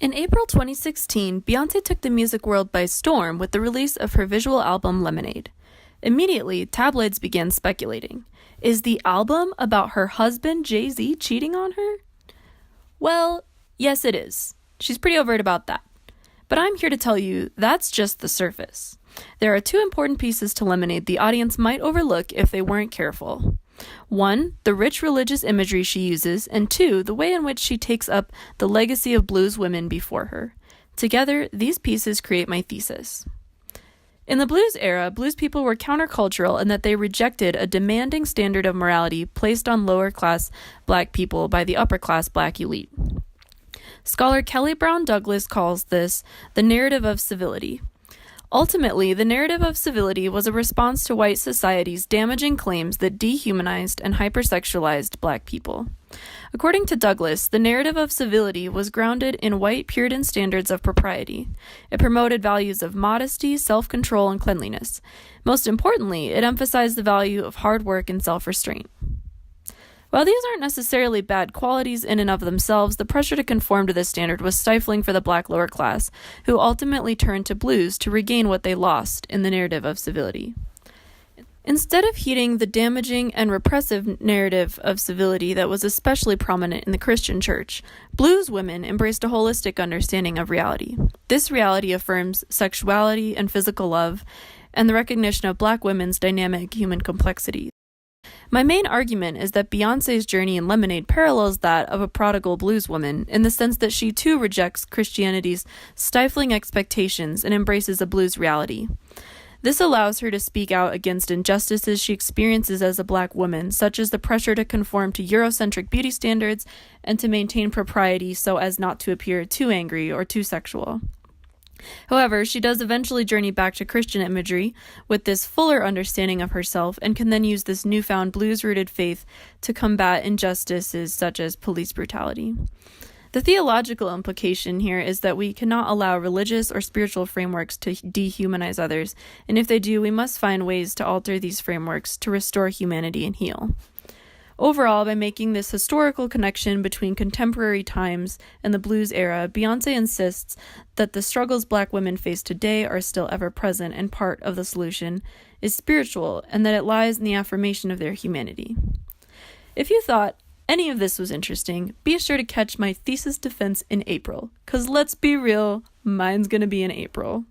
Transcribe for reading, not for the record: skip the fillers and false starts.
In April 2016, Beyoncé took the music world by storm with the release of her visual album Lemonade. Immediately, tabloids began speculating. Is the album about her husband Jay-Z cheating on her? Well, yes it is. She's pretty overt about that. But I'm here to tell you that's just the surface. There are two important pieces to Lemonade the audience might overlook if they weren't careful. One, the rich religious imagery she uses, and two, the way in which she takes up the legacy of blues women before her. Together, these pieces create my thesis. In the blues era, blues people were countercultural in that they rejected a demanding standard of morality placed on lower-class black people by the upper-class black elite. Scholar Kelly Brown Douglas calls this the narrative of civility. Ultimately, the narrative of civility was a response to white society's damaging claims that dehumanized and hypersexualized black people. According to Douglas, the narrative of civility was grounded in white Puritan standards of propriety. It promoted values of modesty, self-control, and cleanliness. Most importantly, it emphasized the value of hard work and self-restraint. While these aren't necessarily bad qualities in and of themselves, the pressure to conform to this standard was stifling for the black lower class, who ultimately turned to blues to regain what they lost in the narrative of civility. Instead of heeding the damaging and repressive narrative of civility that was especially prominent in the Christian church, blues women embraced a holistic understanding of reality. This reality affirms sexuality and physical love, and the recognition of black women's dynamic human complexity. My main argument is that Beyoncé's journey in Lemonade parallels that of a prodigal blues woman in the sense that she too rejects Christianity's stifling expectations and embraces a blues reality. This allows her to speak out against injustices she experiences as a black woman, such as the pressure to conform to Eurocentric beauty standards and to maintain propriety so as not to appear too angry or too sexual. However, she does eventually journey back to Christian imagery with this fuller understanding of herself and can then use this newfound blues-rooted faith to combat injustices such as police brutality. The theological implication here is that we cannot allow religious or spiritual frameworks to dehumanize others, and if they do, we must find ways to alter these frameworks to restore humanity and heal. Overall, by making this historical connection between contemporary times and the blues era, Beyoncé insists that the struggles black women face today are still ever present and part of the solution is spiritual, and that it lies in the affirmation of their humanity. If you thought any of this was interesting, be sure to catch my thesis defense in April, 'cause let's be real, mine's gonna be in April.